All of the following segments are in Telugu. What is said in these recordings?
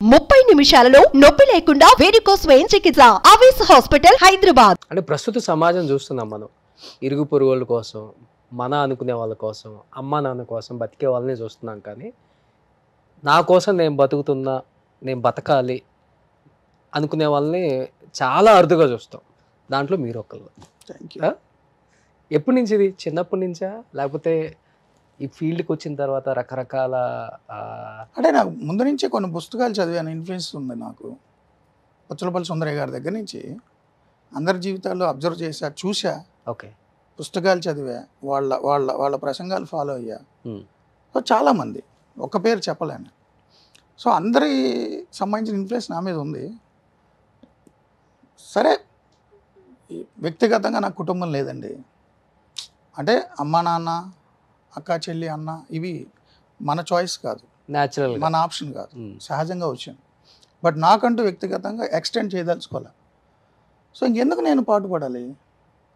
30 నిమిషాలలో నొప్పి లేకుండా వేడికోస్ వెయిన్ చికిత్స ఆవేశ హాస్పిటల్ హైదరాబాద్. అంటే ప్రస్తుత సమాజం చూస్తున్నాం మనం, ఇరుగు పొరుగు కోసం, మన అనుకునే వాళ్ళ కోసం, అమ్మ నాన్న కోసం బతికే వాళ్ళని చూస్తున్నాం. కానీ నా కోసం నేను బతుకుతున్నా, నేను బతకాలి అనుకునే వాళ్ళని చాలా అరుదుగా చూస్తాం. దాంట్లో మీరు ఒకళ్ళు. Thank you. ఎప్పటి నుంచి ఇది? చిన్నప్పటి నుంచా, లేకపోతే ఈ ఫీల్డ్కి వచ్చిన తర్వాత రకరకాల అంటే నాకు ముందు నుంచే కొన్ని పుస్తకాలు చదివాను, ఇన్ఫ్లుయెన్స్ ఉంది నాకు. పుచ్చలపల్లి సుందరయ్య గారి దగ్గర నుంచి అందరి జీవితాల్లో అబ్జర్వ్ చేశా, చూసా, ఓకే, పుస్తకాలు చదివా, వాళ్ళ వాళ్ళ వాళ్ళ ప్రసంగాలు ఫాలో అయ్యా. సో చాలామంది, ఒక పేరు చెప్పలేను. సో అందరి సంబంధించిన ఇన్ఫ్లుయెన్స్ నా మీద ఉంది. సరే, వ్యక్తిగతంగా నాకు కుటుంబం లేదండి. అంటే అమ్మ నాన్న, అక్క చెల్లి అన్న, ఇవి మన చాయిస్ కాదు, న్యాచురల్, మన ఆప్షన్ కాదు, సహజంగా వచ్చింది. బట్ నాకంటూ వ్యక్తిగతంగా ఎక్స్టెండ్ చేయదలుచుకోవాలి. సో ఇంకెందుకు నేను పాటుపడాలి?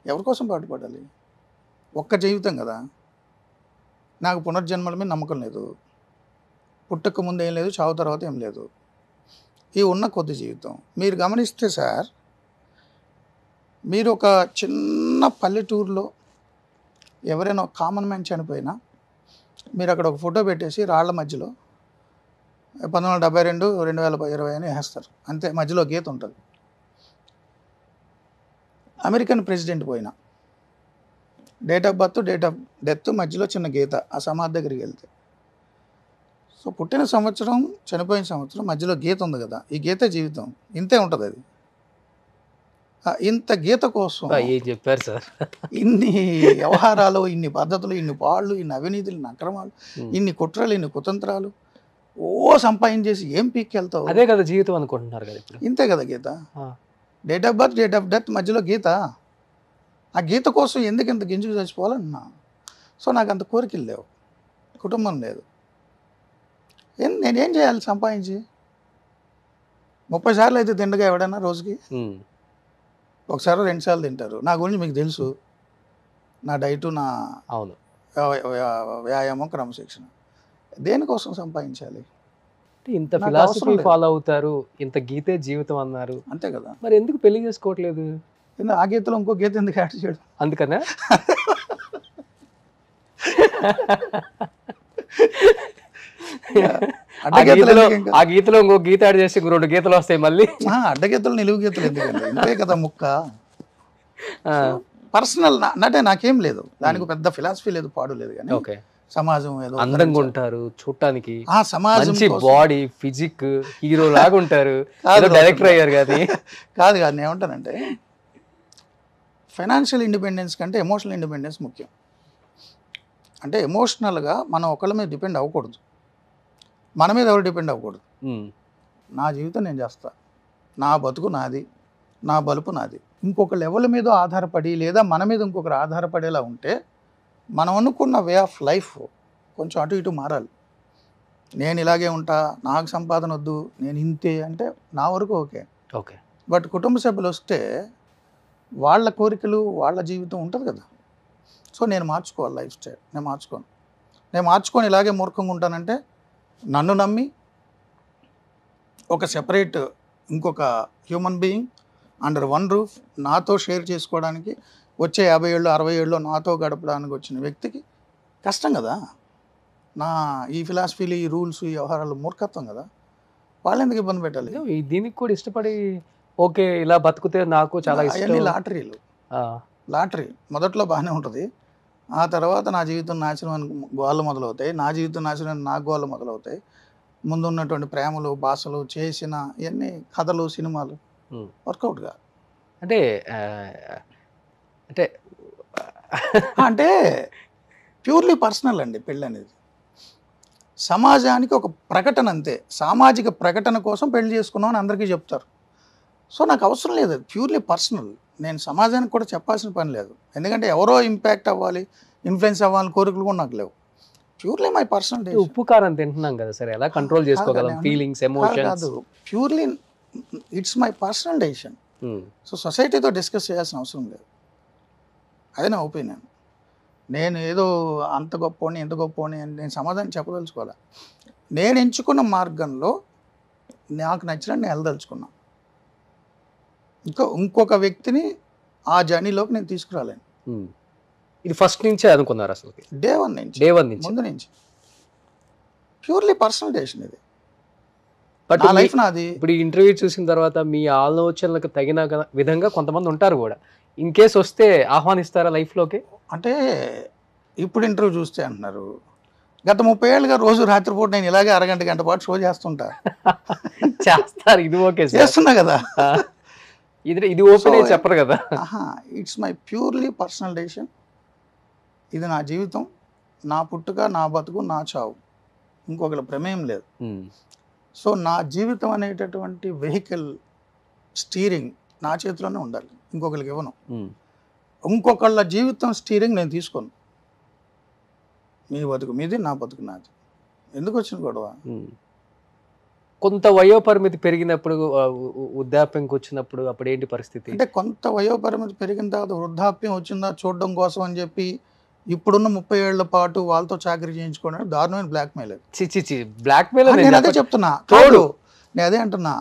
ఎవరి కోసం పాటుపడాలి? ఒక్క జీవితం కదా. నాకు పునర్జన్మల మీద నమ్మకం లేదు. పుట్టక ముందు ఏం లేదు, చావు తర్వాత ఏం లేదు. ఈ ఉన్న కొద్ది జీవితం మీరు గమనిస్తే సార్, మీరు ఒక చిన్న పల్లెటూరులో ఎవరైనా ఒక కామన్ మ్యాన్ చనిపోయినా మీరు అక్కడ ఒక ఫోటో పెట్టేసి రాళ్ల మధ్యలో 1972 2020 అని వేస్తారు అంతే. మధ్యలో గీత ఉంటుంది. అమెరికన్ ప్రెసిడెంట్ పోయినా date of birth, date of death, మధ్యలో చిన్న గీత ఆ సమాధి దగ్గరికి వెళ్తే. సో పుట్టిన సంవత్సరం, చనిపోయిన సంవత్సరం, మధ్యలో గీత ఉంది కదా, ఈ గీత జీవితం ఇంతే ఉంటుంది. అది ఇంత గీత కోసం ఏం చెప్పారు సార్? ఇన్ని వ్యవహారాలు, ఇన్ని పద్ధతులు, ఇన్ని పాళ్ళు, ఇన్ని అవినీతులు, ఇన్ని అక్రమాలు, ఇన్ని కుట్రలు, ఇన్ని కుతంత్రాలు సంపాదించేసి ఏం పీక్కెళ్తావు? అదే కదా జీవితం అనుకుంటున్నారు కదా ఇప్పుడు. ఇంతే కదా గీత. Date of birth, date of death, మధ్యలో గీత. ఆ గీత కోసం ఎందుకు ఇంత గింజుకు చచ్చిపోవాలన్నా? సో నాకు అంత కోరికలు లేవు, కుటుంబం లేదు. నేనేం చేయాలి సంపాదించి? 30 సార్లు అయితే తిండగా ఎవడన్నా రోజుకి? ఒకసారి 2 సార్లు తింటారు. నా గురించి మీకు తెలుసు, నా డైటు, నా అవును వ్యాయామం, క్రమశిక్షణ. దేనికోసం సంపాదించాలి? ఇంత ఫిలాసఫీ ఫాలో అవుతారు, ఇంత గీతే జీవితం అన్నారు, అంతే కదా. మరి ఎందుకు పెళ్లి చేసుకోవట్లేదు? ఆ గీతలో ఇంకో గీత ఎందుకు యాడ్ చేయడం? అందుకనే ఆ గీతలో ఇంకో గీత యాడ్ చేసి 2 గీతలు వస్తాయి మళ్ళీ. అడ్డగీతలు, నిలువు గీతలు ఎందుకండి? ఇంతే కదా ముక్క. పర్సనల్ అంటే నాకేం లేదు, దానికి పెద్ద ఫిలాసఫీ లేదు, పాడు లేదు. కానీ ఓకే, సమాజం ఏదో అందంగా ఉంటారు చూడటానికి, సమాజం బాడీ ఫిజిక్ హీరో లాగా ఉంటారు, డైరెక్టర్ అయ్యారు కానీ కాదు. నేను ఏమంటానంటే, ఫైనాన్షియల్ ఇండిపెండెన్స్ కంటే ఎమోషనల్ ఇండిపెండెన్స్ ముఖ్యం. అంటే ఎమోషనల్గా మనం ఒకళ్ళ మీద డిపెండ్ అవ్వకూడదు, మన మీద ఎవరు డిపెండ్ అవ్వకూడదు. నా జీవితం నేను చేస్తా, నా బతుకు నాది, నా బలుపు నాది. ఇంకొకళ్ళు ఎవరి మీద ఆధారపడి, లేదా మన మీద ఇంకొకరు ఆధారపడేలా ఉంటే మనం అనుకున్న వే ఆఫ్ లైఫ్ కొంచెం అటు ఇటు మారాలి. నేను ఇలాగే ఉంటా, నాకు సంపాదన వద్దు, నేను ఇంతే అంటే నా వరకు ఓకే. ఓకే, బట్ కుటుంబ సభ్యులు వస్తే వాళ్ళ కోరికలు, వాళ్ళ జీవితం ఉంటుంది కదా. సో నేను మార్చుకోవాలి లైఫ్ స్టైల్. నేను మార్చుకొని ఇలాగే మూర్ఖంగా ఉంటానంటే, నన్ను నమ్మి ఒక సెపరేట్ ఇంకొక human being under one roof నాతో షేర్ చేసుకోవడానికి, వచ్చే 50 ఏళ్ళు 60 ఏళ్ళు నాతో గడపడానికి వచ్చిన వ్యక్తికి కష్టం కదా. నా ఈ ఫిలాసఫీలు, ఈ రూల్స్, ఈ వ్యవహారాలు మూర్ఖత్వం కదా. వాళ్ళు ఎందుకు ఇబ్బంది పెట్టాలి? దీనికి కూడా ఇష్టపడి ఓకే ఇలా బతుకుతే నాకు చాలా ఇష్టం. అవన్నీ లాటరీ. మొదట్లో బాగానే ఉంటుంది, ఆ తర్వాత నా జీవితం నాశనం గోళ్ళు మొదలవుతాయి, నా జీవితం నాశనం నాకు గోళ్ళు మొదలవుతాయి. ముందు ఉన్నటువంటి ప్రేమలు, భాషలు, చేసిన ఇవన్నీ కథలు, సినిమాలు వర్కౌట్గా. అంటే అంటే అంటే ప్యూర్లీ పర్సనల్ అండి పెళ్ళి అనేది. సమాజానికి ఒక ప్రకటన అంతే, సామాజిక ప్రకటన కోసం పెళ్లి చేసుకున్నాం అని అందరికీ చెప్తారు. సో నాకు అవసరం లేదు, ప్యూర్లీ పర్సనల్. నేను సమాజానికి కూడా చెప్పాల్సిన పని లేదు, ఎందుకంటే ఎవరో ఇంపాక్ట్ అవ్వాలి, ఇన్ఫ్లుయెన్స్ అవ్వాలని కోరికలు కూడా నాకు లేవు. Purely my personal. ఉప్పు కారం తింటున్నాం కదా సార్, ఎలా కంట్రోల్ చేసుకోగలం ఫీలింగ్స్, ఎమోషన్స్? కాదు, purely it's my personal decision. So సొసైటీతో డిస్కస్ చేయాల్సిన అవసరం లేదు. అదే నా ఒపీనియన్. నేను ఏదో అంత గొప్పని ఎంత గొప్పని అని నేను సమాధానం చెప్పదలుచుకోవాలి. నేను ఎంచుకున్న మార్గంలో నాకు నచ్చినట్టు నేను వెళ్ళదలుచుకున్నా. ఇంకొక వ్యక్తిని ఆ జర్నీలోకి నేను తీసుకురాలేను. ఇది ఫస్ట్ నుంచే అనుకున్నారు అసలు? డే వన్ నుంచి, ముందు నుంచి. ప్యూర్లీ పర్సనల్ డెసిషన్ ఇది. బట్ నా లైఫ్ నాది. ఇప్పుడు ఈ ఇంటర్వ్యూ చూసిన తర్వాత మీ ఆలోచనలకు తగిన విధంగా కొంతమంది ఉంటారు కూడా. ఇన్ కేస్ వస్తే ఆహ్వానిస్తారా లైఫ్లోకి? అంటే ఇప్పుడు ఇంటర్వ్యూ చూస్తే అంటున్నారు, గత 30 ఏళ్ళుగా రోజు రాత్రిపూట నేను ఇలాగే అరగంట గంట పాటు షో చేస్తుంటా. చేస్తారు, ఇది ఓకే, చేస్తున్నా కదా. ఇది ఓపెన్ చెప్పరు కదా. It's my purely personal decision. ఇది నా జీవితం, నా పుట్టుక, నా బతుకు, నా చావు, ఇంకొకరి ప్రమేయం లేదు. సో నా జీవితం అనేటటువంటి వెహికల్ స్టీరింగ్ నా చేతిలోనే ఉండాలి, ఇంకొకరికి ఇవ్వను. ఇంకొకళ్ళ జీవితం స్టీరింగ్ నేను తీసుకోను. మీ బతుకు మీది, నా బతుకు నాది. ఎందుకు వచ్చిన గొడవ? కొంత వయోపరిమితి పెరిగినప్పుడు, వృద్ధాప్యంకి వచ్చినప్పుడు అప్పుడు ఏంటి పరిస్థితి? అంటే కొంత వయోపరిమితి పెరిగిన తర్వాత వృద్ధాప్యం వచ్చిందా చూడడం కోసం అని చెప్పి ఇప్పుడున్న 30 ఏళ్ల పాటు వాళ్ళతో చాకరీ చేయించుకోవడం దారుణమైన బ్లాక్మెయిల్. బ్లాక్మెయిల్ నేను అదే చెప్తున్నా. తోడు నేను అదే అంటున్నా,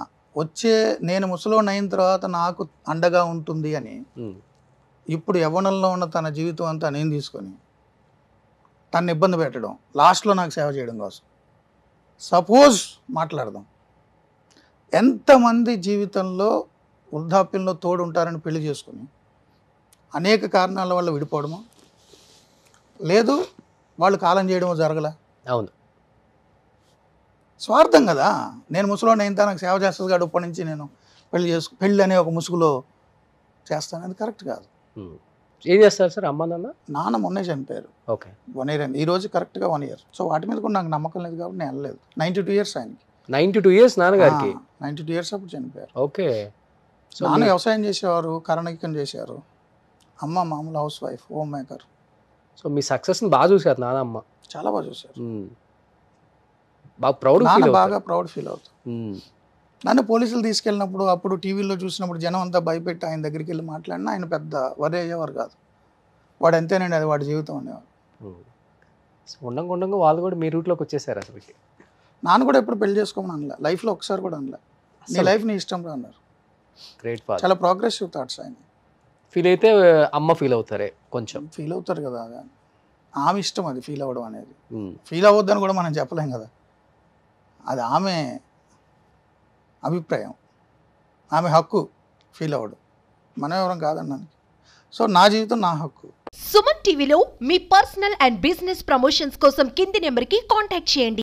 నేను ముసలోని అయిన తర్వాత నాకు అండగా ఉంటుంది అని ఇప్పుడు యవ్వనంలో ఉన్న తన జీవితం అంతా నేను తీసుకొని తను ఇబ్బంది పెట్టడం, లాస్ట్లో నాకు సేవ చేయడం కోసం. సపోజ్ మాట్లాడదాం, ఎంతమంది జీవితంలో వృద్ధాప్యంలో తోడు ఉంటారని పెళ్లి చేసుకుని అనేక కారణాల వల్ల విడిపోవడమో, లేదు వాళ్ళు కాలం చేయడమో జరగలే. అవును, స్వార్థం కదా. నేను ముసలోని అయిన నాకు సేవ చేస్తుంది కాబట్టి ఇప్పటి నుంచి నేను పెళ్ళి అనే ఒక ముసుగులో చేస్తాను, అది కరెక్ట్ కాదు. ఏం చేస్తారు సార్ అమ్మ నాన్న మొన్నే చనిపోయారు. ఓకే, 1 year అయింది. ఈ రోజు కరెక్ట్గా 1 year. సో వాటి మీద కూడా నాకు నమ్మకం లేదు కాబట్టి నేను వెళ్ళలేదు. 92 years ఆయనకి. 92 years నాన్నగారికి? 92 years అప్పుడు చనిపోయారు. ఓకే. సో నాన్న వ్యవసాయం చేసేవారు, కరణికం చేశారు. అమ్మ మామూలు housewife, homemaker. So మీ సక్సెస్ని బాగా చూసారు నాన్నమ్మ? చాలా బాగా చూశారు. బాగా ప్రౌడ్, బాగా ప్రౌడ్ ఫీల్ అవుతారు. నన్ను పోలీసులు తీసుకెళ్ళినప్పుడు, అప్పుడు టీవీలో చూసినప్పుడు జనం అంతా భయపెట్టి ఆయన దగ్గరికి వెళ్ళి మాట్లాడినా ఆయన పెద్ద వరి అయ్యేవారు కాదు. వాడు ఎంతేనండి, అది వాడి జీవితం అనేవారు. ఉండంగా వాళ్ళు కూడా మీ రూట్లోకి వచ్చేసారు అసలుకి. నాన్న కూడా ఎప్పుడు పెళ్లి చేసుకోమని అనలే, లైఫ్లో ఒకసారి కూడా అనలే. నీ లైఫ్ నీ ఇష్టం రా అన్నారు. గ్రేట్. చాలా ప్రోగ్రెసివ్ థాట్స్ ఆయన. ఫీల్ అయితే అమ్మ ఫీల్ అవుతారే, కొంచెం ఫీల్ అవుతారు కదా. ఆమె ఇష్టం అది ఫీల్ అవ్వడం అనేది. ఫీల్ అవ్వద్దని కూడా మనం చెప్పలేం కదా, అది ఆమె అభిప్రాయం, ఆమె హక్కు ఫీల్ అవ్వడం, మనం ఎవరం కాదన్నాను. సో నా జీవితం నా హక్కు. సుమన్ టీవీలో మీ పర్సనల్ అండ్ బిజినెస్ ప్రమోషన్స్ కోసం కింది నెంబర్కి కాంటాక్ట్ చేయండి.